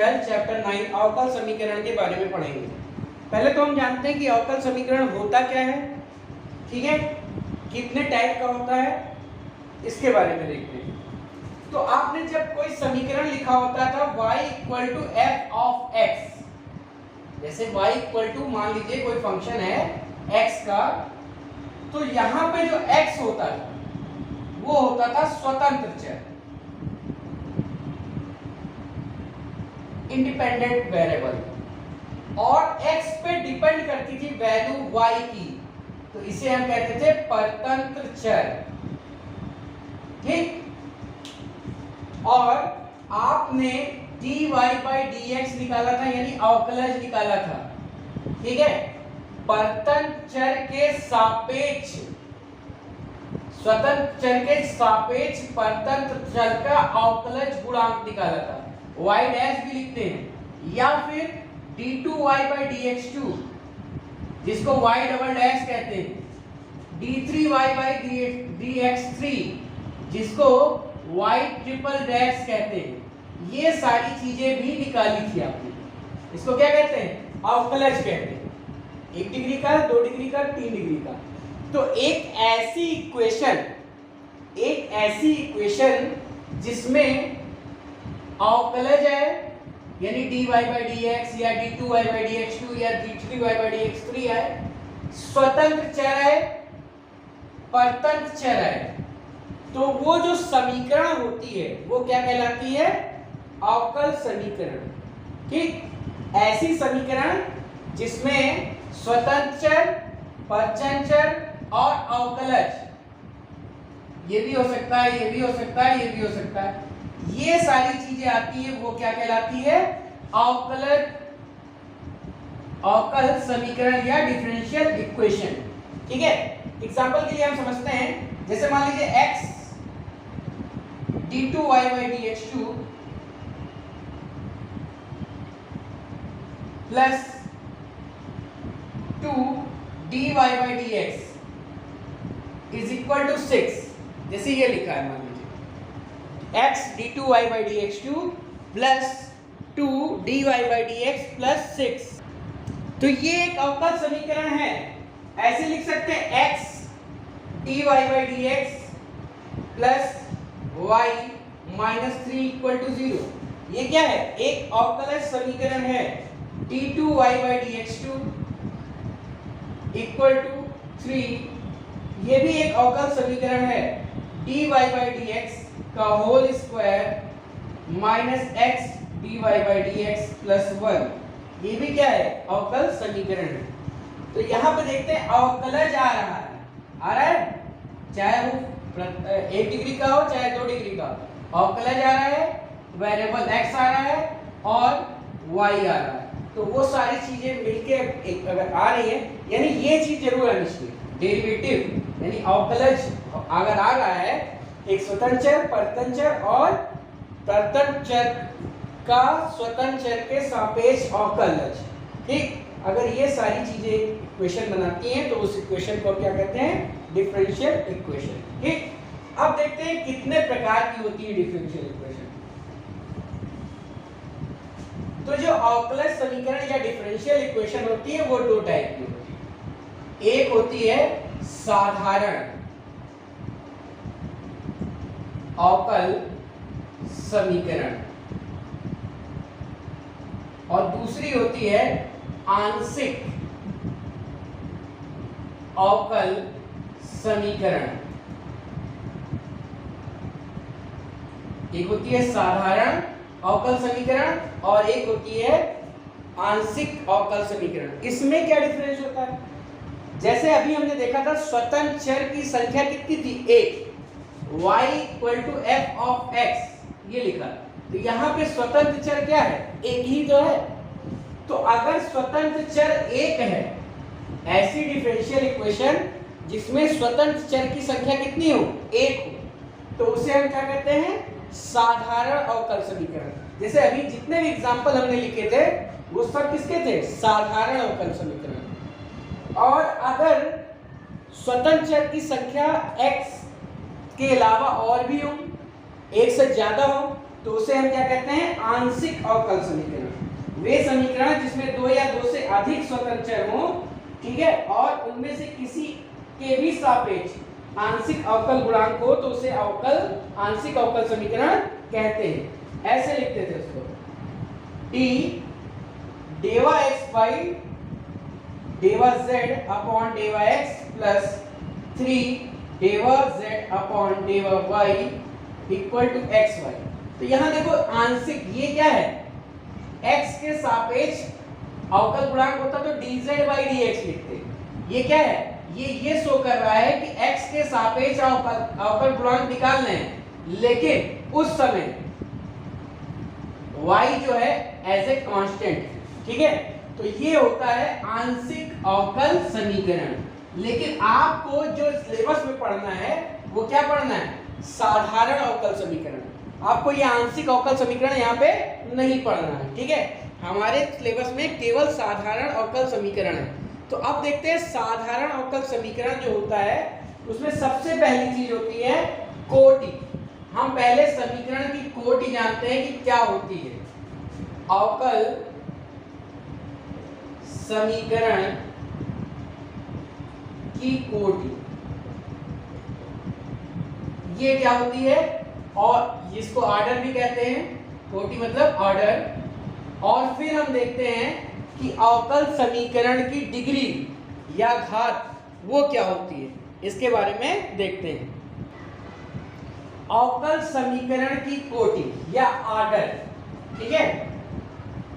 12 chapter 9 अवकल समीकरण के बारे में पढ़ेंगे। पहले तो हम जानते हैं कि अवकल समीकरण होता क्या है, ठीक है, कितने टाइप का होता है, इसके बारे में देखते हैं। तो आपने जब कोई समीकरण लिखा होता था y equal to F of x, जैसे y इक्वल टू मान लीजिए कोई फंक्शन है x का, तो यहाँ पे जो x होता था वो होता था स्वतंत्र चर, इंडिपेंडेंट वेरिएबल, और x पे डिपेंड करती थी वैल्यू y की, तो इसे हम कहते थे परतंत्र चर, ठीक। और आपने dy by dx निकाला था, यानी अवकलज निकाला था, ठीक है, परतंत्र चर के सापेक्ष, स्वतंत्र चर के सापेक्ष परतंत्र चर का अवकलज गुणांक निकाला था, y डैश भी लिखते हैं, या फिर d2y by dx2 जिसको y डबल डैश कहते हैं, d3y by dx3 जिसको y ट्रिपल डैश कहते हैं, ये सारी चीजें भी निकाली थी आपने। इसको क्या कहते हैं? अवकलज कहते हैं, 1 डिग्री का, 2 डिग्री का, 3 डिग्री का। तो एक ऐसी इक्वेशन जिसमें अवकलज है, यानी dy by dx या d2y by dx2 या d3y by dx3 है, स्वतंत्र चर है, परतंत्र चर है, तो वो जो समीकरण होती है वो क्या कहलाती है? अवकल समीकरण, ठीक। ऐसी समीकरण जिसमें स्वतंत्र चर, परतंत्र चर और अवकलज, ये भी हो सकता है, ये भी हो सकता है, ये भी हो सकता है, ये सारी चीजें आती है, वो क्या कहलाती है? अवकल समीकरण या डिफरेंशियल इक्वेशन, ठीक है। एग्जांपल के लिए हम समझते हैं, जैसे मान लीजिए x d2y by dx2 plus 2 dy by dx is equal to 6, जैसे ये लिखा है, मान लीजिए x d2y by dx2 plus 2 dy by dx plus 6, तो ये एक अवकल समीकरण है। ऐसे लिख सकते हैं x dy by dx plus y minus 3 equal to 0, ये क्या है? एक अवकलज समीकरण है। d2y by dx2 equal to 3, ये भी एक अवकल समीकरण है। dy by dx का whole square minus x dy by dx plus 1, ये भी क्या है? अवकल समीकरण है। तो यहाँ पे देखते हैं अवकलज आ रहा है, चाहे वो 1 डिग्री का हो चाहे 2 डिग्री का, अवकलज आ रहा है, वेरिएबल x आ रहा है और y आ रहा है, तो वो सारी चीजें मिलके अगर आ रही है, यानी ये चीज जरूर आनी चाहिए, डेरिवेटिव यानी अवकलज अगर आ रहा है, एक स्वतंत्र चर, परतंत्र चर और परतंत्र चर का स्वतंत्र चर के सापेक्ष अवकलज, ठीक। अगर ये सारी चीजें इक्वेशन बनाती हैं तो उस इक्वेशन को क्या कहते हैं? डिफरेंशियल इक्वेशन, ठीक। अब देखते हैं कितने प्रकार की होती है डिफरेंशियल इक्वेशन। तो जो अवकलज समीकरण या डिफरेंशियल इक्वेशन होती है वो 2 टाइप की होती है। एक होती है साधारण अवकल समीकरण और दूसरी होती है आंशिक अवकल समीकरण। एक होती है साधारण अवकल समीकरण और एक होती है आंशिक अवकल समीकरण। इसमें क्या डिफरेंस होता है? जैसे अभी हमने देखा था स्वतंत्र चर की संख्या कितनी थी? 1, y equal to F of x, ये लिखा, तो यहाँ पे स्वतंत्र चर क्या है? 1 ही तो है। तो अगर स्वतंत्र चर 1 है, ऐसी डिफरेंशियल इक्वेशन जिसमें स्वतंत्र चर की संख्या कितनी हो? 1 हो, तो उसे हम क्या कहते हैं? साधारण अवकल समीकरण। जैसे अभी जितने भी एग्जांपल हमने लिखे थे वो सब किसके थे? साधारण अवकल समीकरण। और अगर स्वतंत्र चर की संख्या x के अलावा और भी हो, 1 से ज्यादा हो, तो उसे हम क्या कहते हैं, आंशिक अवकल समीकरण। वे समीकरण जिसमें दो या दो से अधिक स्वतंत्र चर हो, ठीक है, और उनमें से किसी के भी सापेक्ष आंशिक अवकल गुणांक हो तो उसे आंशिक अवकल समीकरण कहते हैं। ऐसे लिखते थे उसको, d del x by del z upon del x plus 3 del z upon del y equal to x y. तो यहां देखो आंशिक, ये क्या है, x के सापेक्ष अवकल गुणांक होता तो dz बाई dx लिखते। ये क्या है, ये शो कर रहा है कि x के सापेक्ष अवकल गुणांक निकालने हैं, लेकिन उस समय y जो है एज ए कांस्टेंट, ठीक है। तो ये होता है आंशिक अवकल समीकरण। लेकिन आपको जो सिलेबस में पढ़ना है वो क्या पढ़ना है, साधारण अवकल समीकरण। आपको ये आंशिक अवकल समीकरण यहाँ पे नहीं पढ़ना है, ठीक है। हमारे सिलेबस में केवल साधारण अवकल समीकरण है। तो अब देखते हैं साधारण अवकल समीकरण जो होता है उसमें सबसे पहली चीज होती है कोटि। हम पहले समीकरण की कोटि जानते हैं कि क्या होती है। अवकल समीकरण की कोटि ये क्या होती है, और इसको ऑर्डर भी कहते हैं, कोटि मतलब ऑर्डर। और फिर हम देखते हैं कि अवकल समीकरण की डिग्री या घात वो क्या होती है, इसके बारे में देखते हैं। अवकल समीकरण की कोटि या ऑर्डर, ठीक है,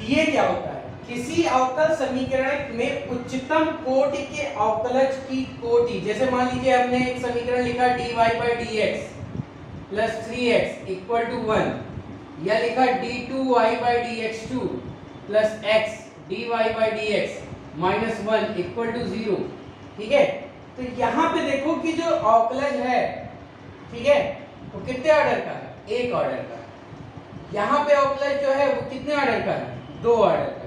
ये क्या होता है, किसी अवकल समीकरण में उच्चतम कोटि के अवकलज की कोटि। जैसे मान लीजिए हमने एक समीकरण लिखा dy by dx plus 3x equal to 1, या लिखा d2y by dx2 plus x dy by dx minus 1 equal to 0, ठीक है। तो यहाँ पे देखो कि जो अवकलज है, ठीक है, वो कितने ऑर्डर का है, एक ऑर्डर का। यहाँ पे अवकलज जो है वो कितने ऑर्डर का है, दो ऑर्डर का।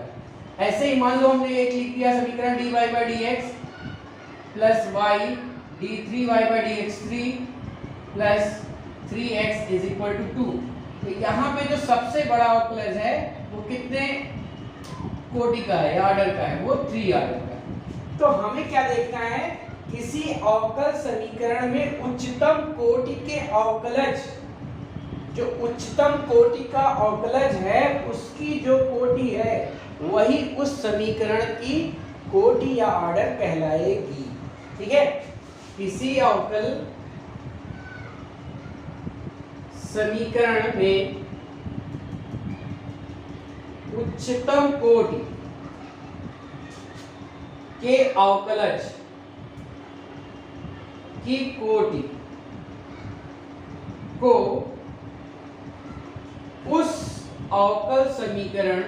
ऐसे ही मान लो हमने एक लिख दिया समीकरण dy by dx plus y d3y by dx3 plus 3x is equal to 2। तो यहाँ पे जो सबसे बड़ा अवकलज है वो कितने कोटि का है या ऑर्डर का है, वो 3 ऑर्डर का है। तो हमें क्या देखना है, किसी अवकल समीकरण में उच्चतम कोटि के अवकलज, जो उच्चतम कोटि का अवकलज है उसकी जो कोटि है वही उस समीकरण की कोटि या ऑर्डर कहलाएगी, ठीक है। किसी अवकल समीकरण में उच्चतम कोटि के अवकलज की कोटि को उस अवकल समीकरण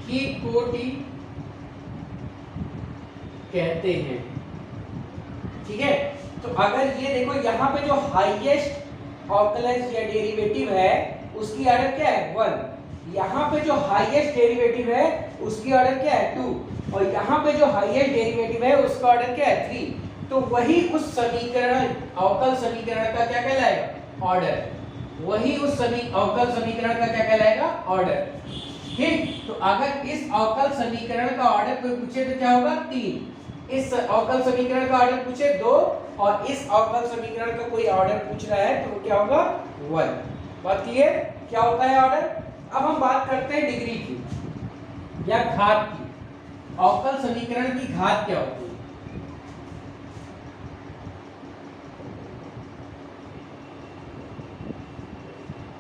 की कोटि कहते हैं, ठीक है। तो अगर ये देखो यहाँ पे जो हाईएस्ट अवकलज या डेरिवेटिव है उसकी ऑर्डर क्या है 1, यहाँ पे जो हाईएस्ट डेरिवेटिव है उसकी ऑर्डर क्या है 2, और यहाँ पे जो हाईएस्ट डेरिवेटिव है उसका ऑर्डर क्या है 3। तो वही उस समीकरण अवकल समीकरण का क्या कहलाएगा, ऑर्डर। वही उस अवकल समीकरण का क्या कहलाएगा, ऑर्डर, ठीक। तो अगर इस अवकल समीकरण का ऑर्डर कोई पूछे तो क्या होगा 3, इस अवकल समीकरण का ऑर्डर पूछे 2, और इस अवकल समीकरण का कोई ऑर्डर पूछ रहा है तो वो क्या होगा 1। बात क्लियर, क्या होता है ऑर्डर। अब हम बात करते हैं डिग्री की या घात की। अवकल समीकरण की घात क्या होती है,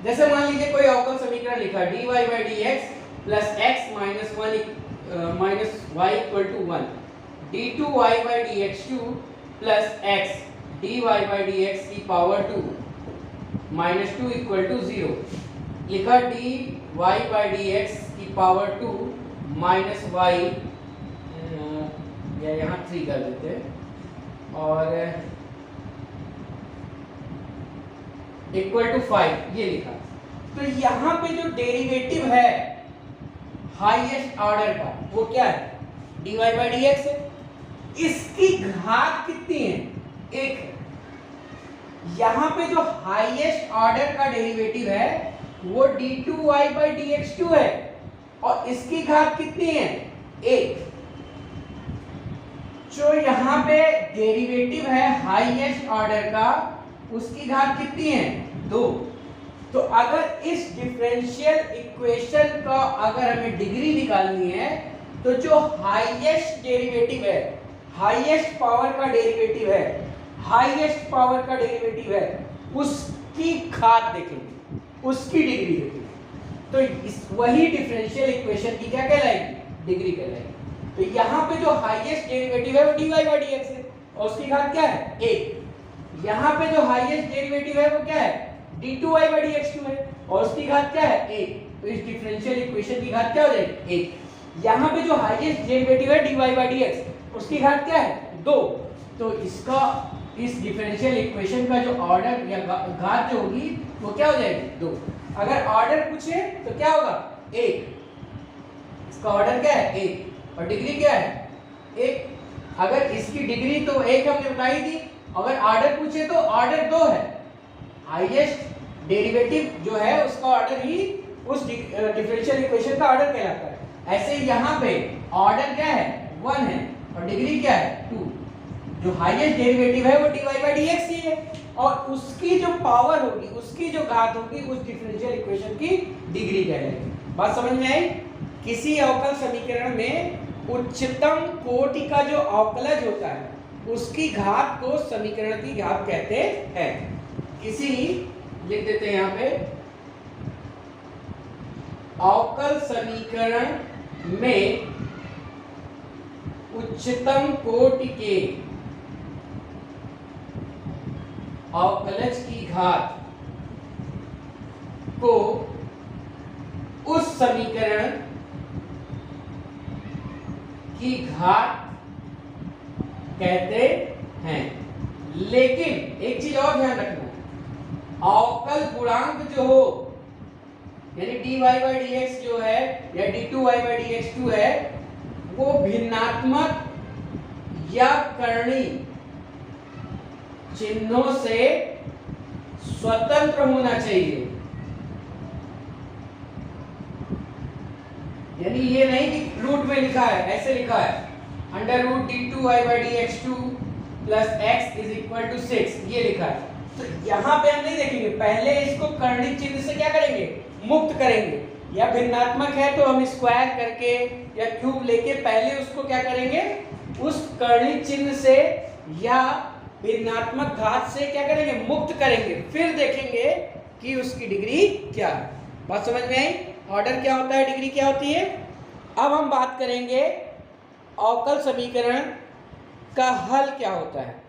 जैसे मान लीजिए कोई अवकल समीकरण लिखा dy by dx plus x minus 1 minus y equal to 1, d2y by dx2 plus x dy by dx की पावर 2 माइनस 2 इक्वल टू 0, लिखा dy by dx की पावर 2 माइनस y, या यहाँ 3 कर देते हैं, और इक्वल टू 5 ये लिखा। तो यहाँ पे जो डेरिवेटिव है हाईएस्ट ऑर्डर का वो क्या है, dy by dx है। इसकी घात कितनी है, 1 है, यहाँ पे जो हाईएस्ट ऑर्डर का डेरिवेटिव है वो d2y/dx2 है और इसकी घात कितनी है? 1। जो यहाँ पे डेरिवेटिव है हाईएस्ट ऑर्डर का उसकी घात कितनी है? 2। तो अगर इस डिफरेंशियल इक्वेशन का अगर हमें डिग्री निकालनी है तो जो हाईएस्ट डेरिवेटिव है, हाईएस्ट पावर का डेरिवेटिव है, हाईएस्ट पावर का डेरिवेटिव है उसकी घात देखेंगे, उसकी डिग्री देखेंगे। तो इस वही डिफरेंशियल इक्वेशन की क्या कहलाएगी? डिग्री कहलाएगी। तो यहाँ पे जो हाईएस्ट डेरिवेटिव है वो dy/dx है और उसकी घात क्या है? 1। यहाँ पे जो हाईएस्ट डेरिवेटिव है वो क्या है? d2y/dx2 है और उसकी घात क्या है? 1। तो इस डिफरेंशियल इक्वेशन की घात क्या हो जाएगी? 1। यहाँ पे जो हाईएस्ट डेरिवेटिव है dy/dx उसकी घात क्या है? 2। तो इसका इस डिफरेंशियल इक्वेशन का जो ऑर्डर या घात जो होगी वो क्या हो जाएगी? 2। अगर ऑर्डर पूछे तो क्या होगा? 1। इसका ऑर्डर क्या है? 1 और डिग्री क्या है? 1। अगर इसकी डिग्री तो 1 हमने बताई थी, अगर ऑर्डर पूछे तो ऑर्डर 2 है। हाईएस्ट डेरिवेटिव जो है उसका ऑर्डर ही उस डिफरेंशियल इक्वेशन का ऑर्डर कहलाता है। ऐसे यहाँ पे ऑर्डर क्या है? 1 है और डिग्री क्या है? 2। जो हाईएस्ट डेरिवेटिव है वो dy/dx ही है और उसकी जो पावर होगी, उसकी जो घात होगी उस डिफरेंशियल इक्वेशन की डिग्री कहलाएगी। बात समझ में आई? किसी अवकल समीकरण में उच्चतम कोटि का जो अवकलज होता है उसकी घात को समीकरण की घात कहते हैं। किसी लिख देते हैं यहाँ पे, अवकल समीकरण में उच्चतम कोटि के अवकलज की घात को उस समीकरण की घात कहते हैं। लेकिन एक चीज और ध्यान रखना, अवकल गुणांक जो हो यानी dy/dx जो है या d2y/dx2 है वो भिन्नात्मक या करणीय चिन्हों से स्वतंत्र होना चाहिए। यानी ये नहीं कि रूट में लिखा है, ऐसे लिखा है √d2y/dx2 plus x is equal to 6, ये लिखा है। तो यहाँ पे हम नहीं देखेंगे, पहले इसको करणीय चिन्ह से क्या करेंगे? मुक्त करेंगे। या भिन्नात्मक है तो हम स्क्वायर करके या क्यूब लेके पहले उसको क्या करेंगे? उस करणीय चिन्ह से या भिन्नात्मक घात से क्या करेंगे? मुक्त करेंगे। फिर देखेंगे कि उसकी डिग्री क्या है। बात समझ में आई? ऑर्डर क्या होता है, डिग्री क्या होती है। अब हम बात करेंगे अवकल समीकरण का हल क्या होता है।